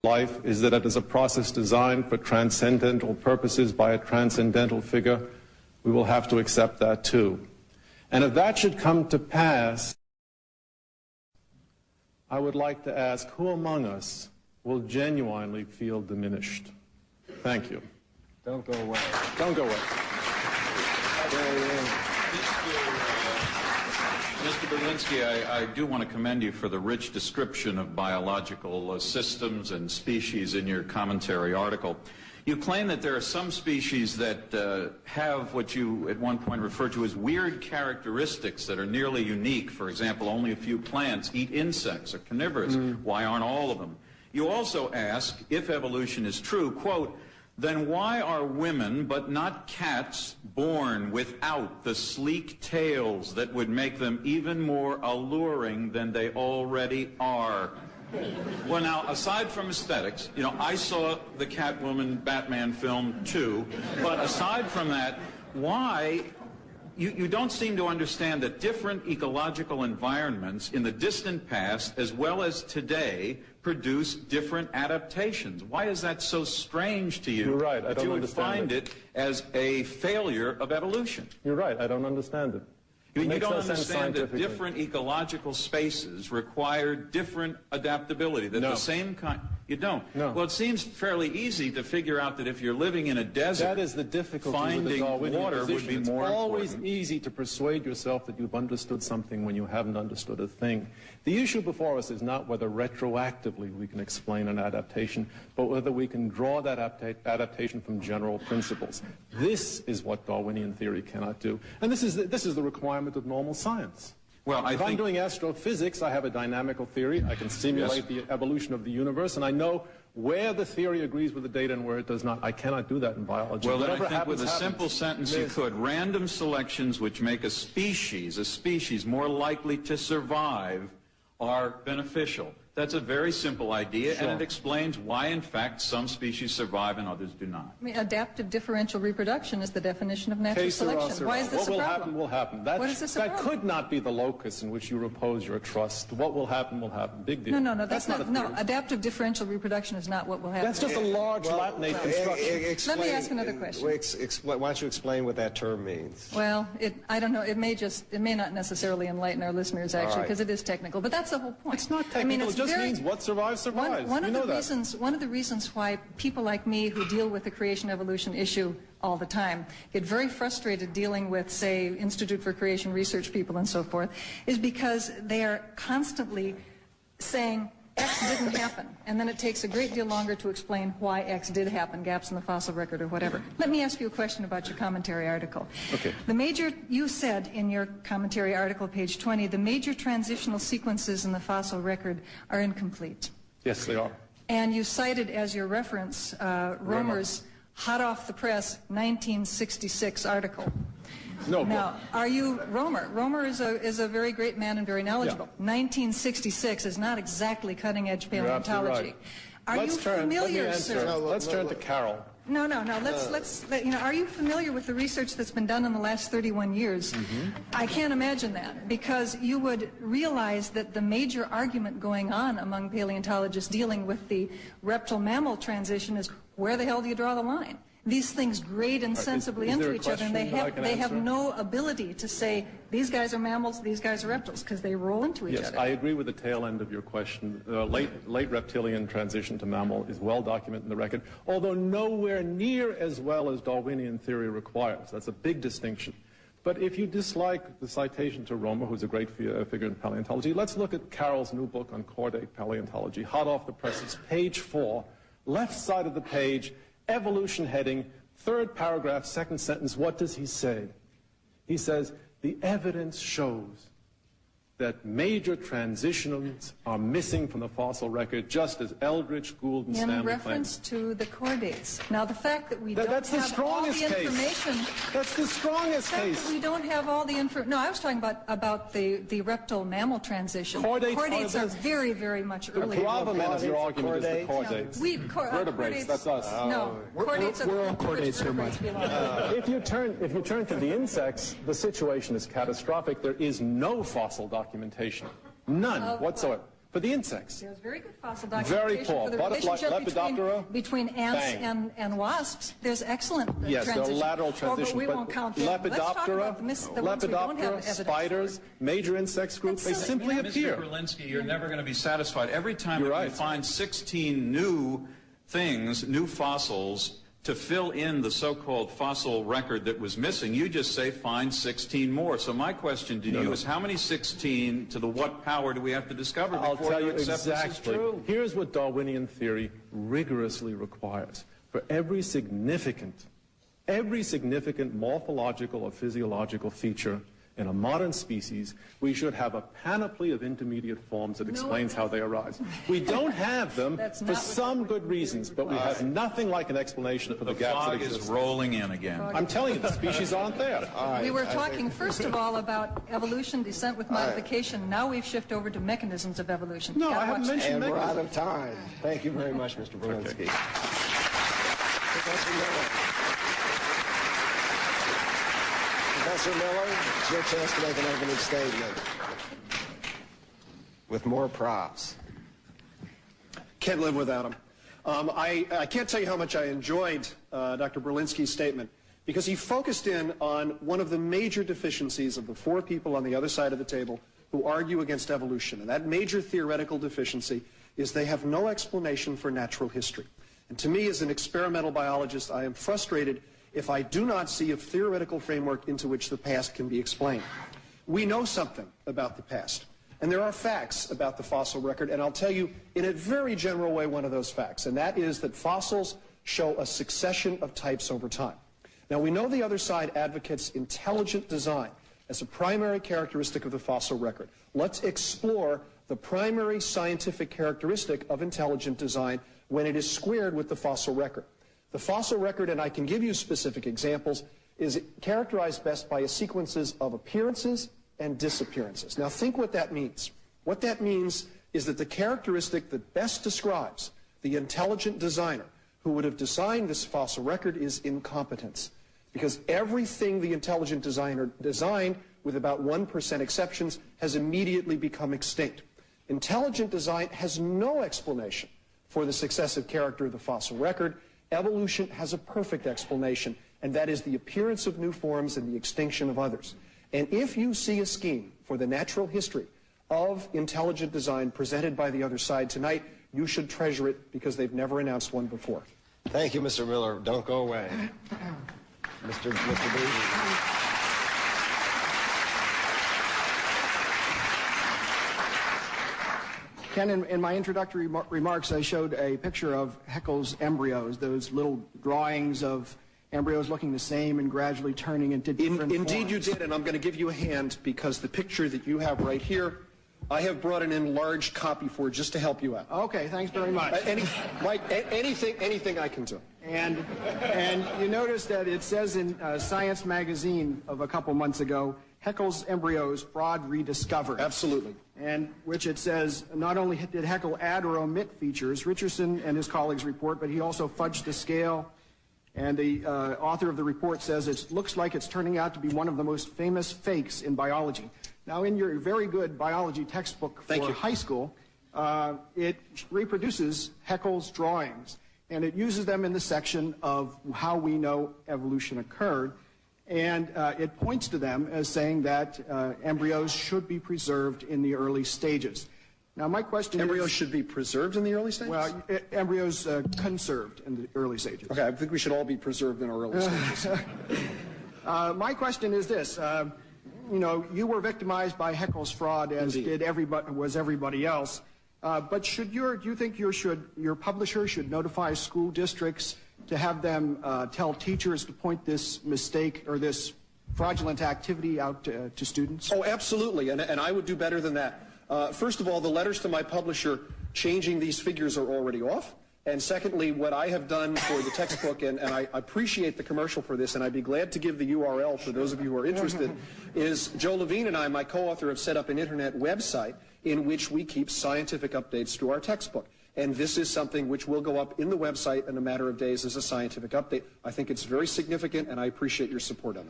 life is that it is a process designed for transcendental purposes by a transcendental figure, we will have to accept that too. And if that should come to pass, I would like to ask, who among us will genuinely feel diminished? Thank you. Don't go away. Don't go away. Mr. Berlinski, I do want to commend you for the rich description of biological systems and species in your commentary article. You claim that there are some species that have what you at one point referred to as weird characteristics that are nearly unique. For example, only a few plants eat insects or carnivorous. Why aren't all of them? You also ask, if evolution is true, quote, then why are women, but not cats, born without the sleek tails that would make them even more alluring than they already are? Well, now, aside from aesthetics, you know, I saw the Catwoman Batman film too, but aside from that, why... You don't seem to understand that different ecological environments in the distant past as well as today produce different adaptations. Why is that so strange to you? You're right, I that don't understand you would find it as a failure of evolution? You're right, I don't understand it. You don't understand that different ecological spaces require different adaptability, that the same kind... You don't? No. Well, it seems fairly easy to figure out that if you're living in a desert, that is the difficulty with the Darwinian water position. would be it's more always important. easy to persuade yourself that you've understood something when you haven't understood a thing. The issue before us is not whether retroactively we can explain an adaptation, but whether we can draw that adaptation from general principles. This is what Darwinian theory cannot do. And this is the requirement of normal science. Well, if I'm doing astrophysics, I have a dynamical theory. I can simulate the evolution of the universe, and I know where the theory agrees with the data and where it does not. I cannot do that in biology. Well, then I think with a simple sentence you could. Random selections which make a species more likely to survive are beneficial. That's a very simple idea, and it explains why, in fact, some species survive and others do not. I mean, adaptive differential reproduction is the definition of natural selection. Why is this a problem? What will happen will happen. What is this a problem? That could not be the locus in which you repose your trust. What will happen will happen. Big deal. No, that's not. No, adaptive differential reproduction is not what will happen. That's just a large Latinate construction. Let me ask another question. Why don't you explain what that term means? Well, I don't know. It may not necessarily enlighten our listeners, actually, because it is technical. But that's the whole point. It's not technical. I mean, it just means what survives, survives. One of the reasons why people like me who deal with the creation-evolution issue all the time get very frustrated dealing with, say, Institute for Creation Research people and so forth, is because they are constantly saying X didn't happen, and then it takes a great deal longer to explain why X did happen, gaps in the fossil record or whatever. Let me ask you a question about your commentary article. Okay. You said in your commentary article, page 20, the major transitional sequences in the fossil record are incomplete. Yes, they are. And you cited as your reference Romer's hot off the press 1966 article. No. Now, are you Romer? Romer is a very great man and very knowledgeable. Yeah. 1966 is not exactly cutting-edge paleontology. Right. Are you familiar, sir? Let's turn to Carol. No. Are you familiar with the research that's been done in the last 31 years? I can't imagine that, because you would realize that the major argument going on among paleontologists dealing with the reptile-mammal transition is, where the hell do you draw the line? These things grade insensibly into each other, and they have no ability to say, these guys are mammals, these guys are reptiles, because they roll into each other. Yes, I agree with the tail end of your question. Late reptilian transition to mammal is well documented in the record, although nowhere near as well as Darwinian theory requires. That's a big distinction. But if you dislike the citation to Romer, who's a great figure in paleontology, let's look at Carroll's new book on chordate paleontology, hot off the presses, page 4, left side of the page, evolution heading, third paragraph, second sentence. What does he say? He says, the evidence shows that major transitions are missing from the fossil record, just as Eldridge, Gould, and Stanley in reference to the chordates. Now, the fact that we don't have all the information... That's the strongest case. We don't have all the information... No, I was talking about the reptile-mammal transition. Chordates are very, very much earlier. The gravamen of your argument is the chordates. Vertebrates, that's us. No, chordates we're all chordates here, Mike. If you turn to the insects, the situation is catastrophic. There is no fossil documentation. None whatsoever. for the insects. There's very good fossil Very documentation poor. for the Butterfly, relationship Lepidoptera, between ants bang. and wasps. There's excellent Yes, there are transition. lateral transitions, but we won't count them. Let's talk about the ones we don't have evidence spiders, for. major insects groups, they That's simply silly. appear. Mr. Berlinski, you're never going to be satisfied. Every time You're that right. you find 16 new things, new fossils, to fill in the so-called fossil record that was missing, you just say find 16 more. So my question to you is how many 16 to the what power do we have to discover I'll before tell you you accept this is exactly. true? Here's what Darwinian theory rigorously requires. For every significant morphological or physiological feature in a modern species, we should have a panoply of intermediate forms that explains how they arise. We don't have them for some good reasons, but we have nothing like an explanation for the gaps that Fog is exist. rolling in again. I'm telling you, the species aren't there. We were talking, first of all, about evolution, descent with modification. Now we've shifted over to mechanisms of evolution. No, Gotta I haven't watch mentioned And we're out mechanisms. of time. Thank you very much, Mr. Berlinski. Professor Miller. Professor Miller, it's your chance to make an opening statement with more props. Can't live without him. I can't tell you how much I enjoyed Dr. Berlinski's statement because he focused in on one of the major deficiencies of the four people on the other side of the table who argue against evolution. And that major theoretical deficiency is they have no explanation for natural history. And to me, as an experimental biologist, I am frustrated if I do not see a theoretical framework into which the past can be explained. We know something about the past, and there are facts about the fossil record, and I'll tell you in a very general way one of those facts, and that is that fossils show a succession of types over time. Now, we know the other side advocates intelligent design as a primary characteristic of the fossil record. Let's explore the primary scientific characteristic of intelligent design when it is squared with the fossil record. The fossil record, and I can give you specific examples, is characterized best by sequences of appearances and disappearances. Now think what that means. What that means is that the characteristic that best describes the intelligent designer who would have designed this fossil record is incompetence. Because everything the intelligent designer designed, with about 1% exceptions, has immediately become extinct. Intelligent design has no explanation for the successive character of the fossil record. Evolution has a perfect explanation, and that is the appearance of new forms and the extinction of others. And if you see a scheme for the natural history of intelligent design presented by the other side tonight, you should treasure it because they've never announced one before. Thank you, Mr. Miller. Don't go away. Mr. Beasley. Ken, in my introductory remarks, I showed a picture of Haeckel's embryos, those little drawings of embryos looking the same and gradually turning into different Indeed forms. you did, and I'm going to give you a hand because the picture that you have right here, I have brought an enlarged copy for just to help you out. Okay, thanks very much. Anything I can do. And you notice that it says in Science magazine of a couple months ago, Haeckel's embryos, fraud rediscovered. Absolutely. And which it says, not only did Haeckel add or omit features, Richardson and his colleagues report, but he also fudged the scale. And the author of the report says it looks like it's turning out to be one of the most famous fakes in biology. Now, in your very good biology textbook for high school, it reproduces Haeckel's drawings, and it uses them in the section of how we know evolution occurred. And it points to them as saying that embryos should be preserved in the early stages. Now, my question Embryos should be preserved in the early stages? Well, embryos conserved in the early stages. Okay, I think we should all be preserved in our early stages. My question is this. You know, you were victimized by Haeckel's fraud, as did everybody else. But do you think your publisher should notify school districts to have them tell teachers to point this mistake or this fraudulent activity out to students? Oh, absolutely, and I would do better than that. First of all, the letters to my publisher changing these figures are already off. And secondly, what I have done for the textbook, and I appreciate the commercial for this, and I'd be glad to give the URL for those of you who are interested, is Joe Levine and I, my co-author, have set up an internet website in which we keep scientific updates to our textbook. And this is something which will go up in the website in a matter of days as a scientific update. I think it's very significant, and I appreciate your support on that.